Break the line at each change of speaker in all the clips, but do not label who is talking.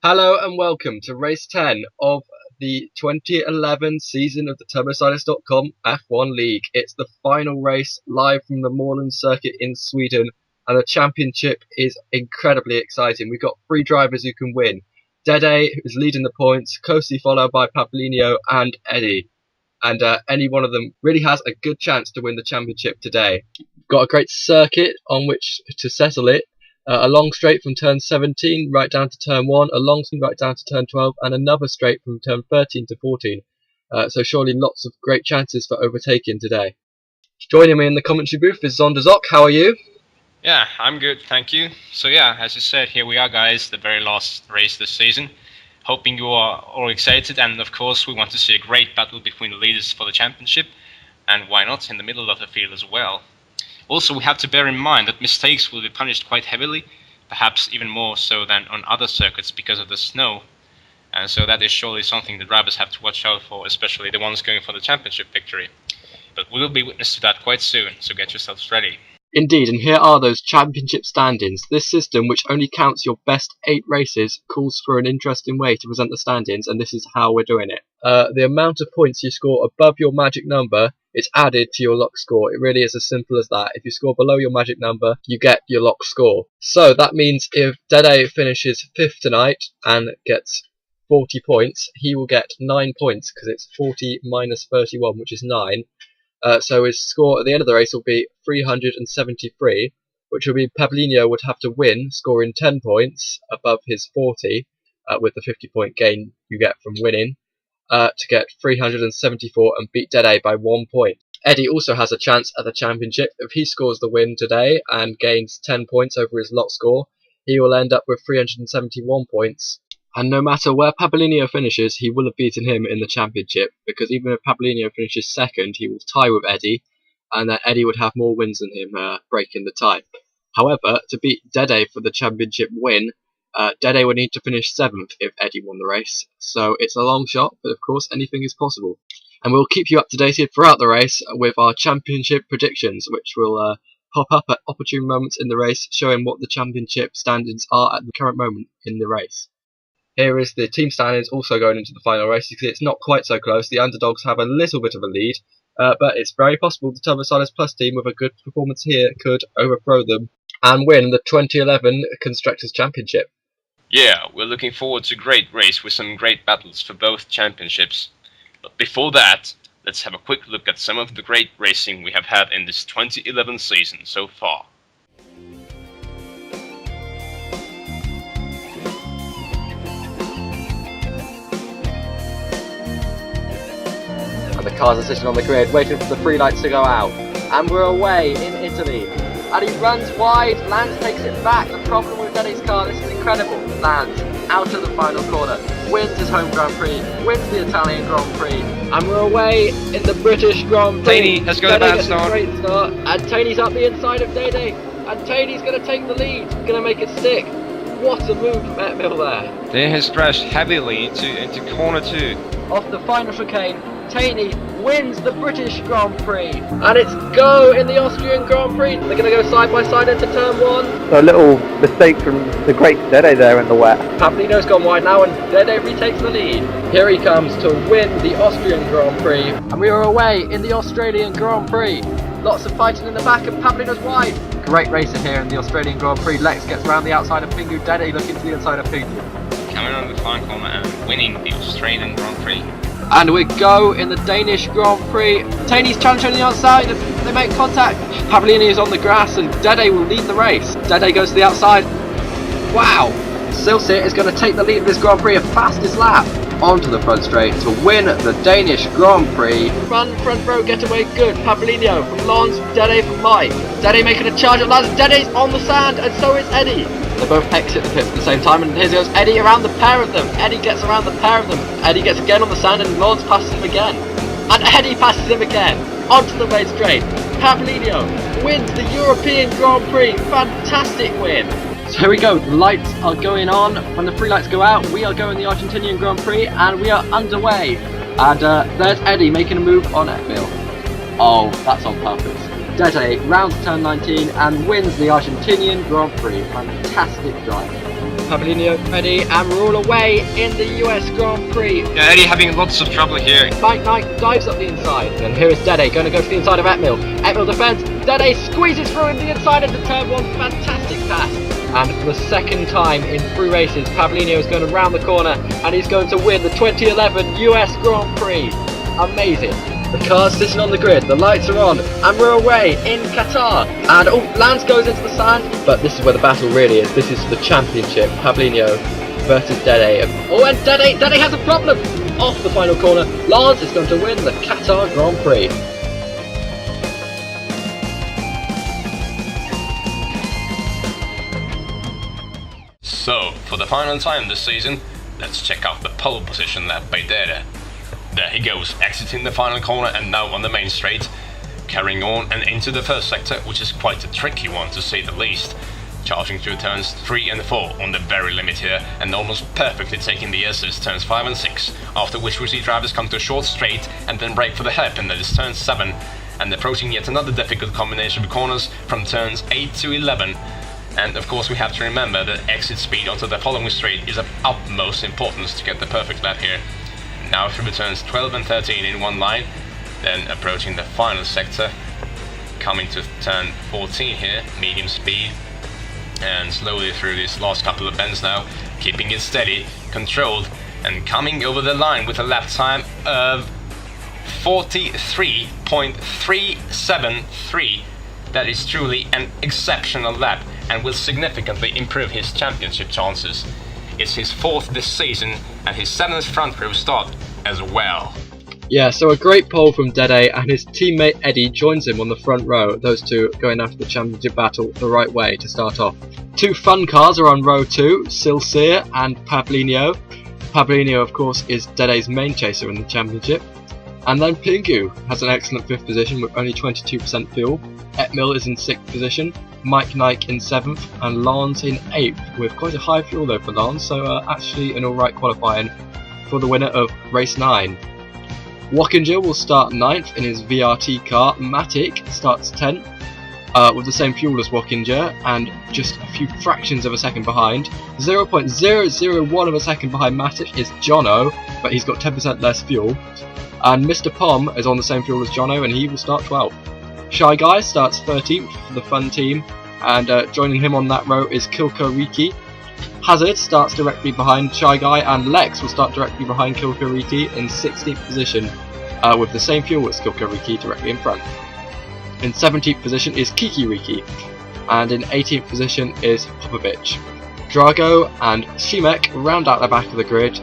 Hello and welcome to race 10 of the 2011 season of the TurboStylist.com F1 League. It's the final race live from the Moreland circuit in Sweden, and the championship is incredibly exciting. We've got three drivers who can win. Dede, who is leading the points, closely followed by Papalino and Eddie. And any one of them really has a good chance to win the championship today. We've got a great circuit on which to settle it. A long straight from turn 17 right down to turn 1, a long straight right down to turn 12, and another straight from turn 13 to 14. So surely lots of great chances for overtaking today. Joining me in the commentary booth is Zonderzok. How are you?
Yeah, I'm good, thank you. So yeah, as you said, here we are guys, the very last race this season. Hoping you are all excited, and of course we want to see a great battle between the leaders for the championship, and why not in the middle of the field as well. Also, we have to bear in mind that mistakes will be punished quite heavily, perhaps even more so than on other circuits because of the snow. And so that is surely something the drivers have to watch out for, especially the ones going for the championship victory. But we will be witness to that quite soon, so get yourselves ready.
Indeed, and here are those championship standings. This system, which only counts your best 8 races, calls for an interesting way to present the standings, and this is how we're doing it. The amount of points you score above your magic number is added to your lock score. It really is as simple as that. If you score below your magic number, you get your lock score. So that means if Dede finishes 5th tonight and gets 40 points, he will get 9 points because it's 40 minus 31, which is 9. So his score at the end of the race will be 373, which will be Papalino would have to win, scoring 10 points above his 40, with the 50-point gain you get from winning, to get 374 and beat Dede by 1 point. Eddie also has a chance at the championship. If he scores the win today and gains 10 points over his lot score, he will end up with 371 points. And no matter where Papalino finishes, he will have beaten him in the championship, because even if Papalino finishes 2nd, he will tie with Eddie, and then Eddie would have more wins than him, breaking the tie. However, to beat Dede for the championship win, Dede would need to finish 7th if Eddie won the race. So it's a long shot, but of course anything is possible. And we'll keep you up to date throughout the race with our championship predictions, which will pop up at opportune moments in the race, showing what the championship standings are at the current moment in the race. Here is the team standings also going into the final race. You can see it's not quite so close. The underdogs have a little bit of a lead, but it's very possible the TurboStylist Plus team with a good performance here could overthrow them and win the 2011 Constructors' Championship.
Yeah, we're looking forward to a great race with some great battles for both championships. But before that, let's have a quick look at some of the great racing we have had in this 2011 season so far.
The cars are sitting on the grid waiting for the free lights to go out, and we're away in Italy, and he runs wide. Lance takes it back. The problem with Dede's car, this is incredible. Lance out of the final corner, wins his home Grand Prix, wins the Italian Grand Prix, and we're away in the British Grand Prix.
Taney has got a bad start.
Great start, and Taney's up the inside of Dede, and Taney's going to take the lead, going to make it stick. What a move from Etmil there.
They has crashed heavily into corner 2.
Off the final chicane, Taney wins the British Grand Prix, and it's go in the Austrian Grand Prix. They're going to go side by side into turn 1.
So a little mistake from the great Dede there in the wet.
Papalino's gone wide now, and Dede retakes the lead. Here he comes to win the Austrian Grand Prix, and we are away in the Australian Grand Prix. Lots of fighting in the back, and Papalino's wide. Great racing here in the Australian Grand Prix. Lex gets around the outside of Pingu. Dede looking to the inside of Pingu.
Coming on the final corner and winning the Australian Grand Prix.
And we go in the Danish Grand Prix. Taney's challenging on the outside, they make contact. Papalino is on the grass, and Dede will lead the race. Dede goes to the outside. Wow! Silsit is going to take the lead of this Grand Prix, a fastest lap. Onto the front straight to win the Danish Grand Prix. Front row getaway good. Papalino from Lons, Dede from Mike. Dede making a charge at Lance. Dede's on the sand, and so is Eddie. They both exit the pit at the same time, and here goes Eddie around the pair of them. Eddie gets around the pair of them. Eddie gets again on the sand, and Lawrence passes him again. And Eddie passes him again. Onto the main straight. Papalino wins the European Grand Prix. Fantastic win. So here we go, the lights are going on. When the free lights go out, we are going the Argentinian Grand Prix, and we are underway. And there's Eddie making a move on Etmil. Oh, that's on purpose. Dede rounds turn 19 and wins the Argentinian Grand Prix. Fantastic drive. Pavlinio ready, and we're all away in the US Grand Prix.
Yeah, Eddie having lots of trouble here.
Mike Knight dives up the inside, and here is Dede going to go to the inside of Etmil. Etmil defends, Dede squeezes through in the inside into turn 1, fantastic pass. And for the second time in 3 races, Pavlinio is going to round the corner, and he's going to win the 2011 US Grand Prix. Amazing. The car's sitting on the grid, the lights are on, and we're away in Qatar. And Lance goes into the sand, but this is where the battle really is. This is the championship, Pavlinio versus Dede. And Dede has a problem! Off the final corner, Lance is going to win the Qatar Grand Prix.
So, for the final time this season, let's check out the pole position lap by Dede. There he goes, exiting the final corner and now on the main straight, carrying on and into the first sector, which is quite a tricky one to say the least, charging through turns 3 and 4 on the very limit here, and almost perfectly taking the S's turns 5 and 6, after which we see drivers come to a short straight and then brake for the hairpin that is turn 7, and approaching yet another difficult combination of corners from turns 8 to 11. And of course we have to remember that exit speed onto the following straight is of utmost importance to get the perfect lap here. Now through turns 12 and 13 in one line, then approaching the final sector, coming to turn 14 here, medium speed, and slowly through these last couple of bends now, keeping it steady, controlled, and coming over the line with a lap time of 43.373. That is truly an exceptional lap and will significantly improve his championship chances. It's his 4th this season and his 7th front row start as well.
Yeah, so a great pole from Dede, and his teammate Eddie joins him on the front row, those two going after the championship battle the right way to start off. 2 fun cars are on row 2, Silseer and Pavlinio. Pavlinio of course is Dede's main chaser in the championship. And then Pingu has an excellent 5th position with only 22% fuel. Etmil is in 6th position, Mike Knight in 7th, and Lance in 8th, with quite a high fuel though for Lance, so actually an alright qualifying for the winner of race 9. Wockinger will start 9th in his VRT car, Matic starts 10th, with the same fuel as Wockinger, and just a few fractions of a second behind. 0.001 of a second behind Matic is Jono, but he's got 10% less fuel. And Mr. Pom is on the same fuel as Jono, and he will start 12th. Shy Guy starts 13th for the fun team, and joining him on that row is Kilko Riki. Hazard starts directly behind Shy Guy, and Lex will start directly behind Kilko Riki in 16th position, with the same fuel as Kilko Riki directly in front. In 17th position is Kiki Riki, and in 18th position is Popovic. Drago and Shimek round out the back of the grid.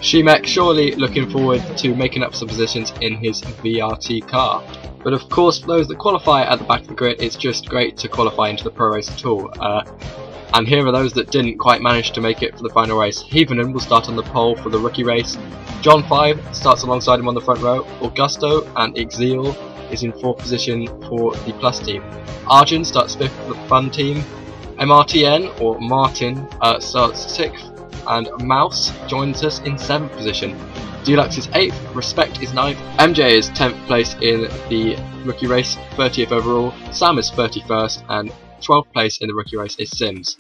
Shimek surely looking forward to making up some positions in his VRT car. But of course, for those that qualify at the back of the grid, it's just great to qualify into the pro race at all. And here are those that didn't quite manage to make it for the final race. Heavenon will start on the pole for the rookie race. John 5 starts alongside him on the front row. Augusto and Exil is in 4th position for the plus team. Arjun starts 5th for the fun team. MRTN, or Martin, starts 6th. And Mouse joins us in 7th position. Deluxe is 8th, Respect is 9th, MJ is 10th place in the rookie race, 30th overall, Sam is 31st, and 12th place in the rookie race is Sims.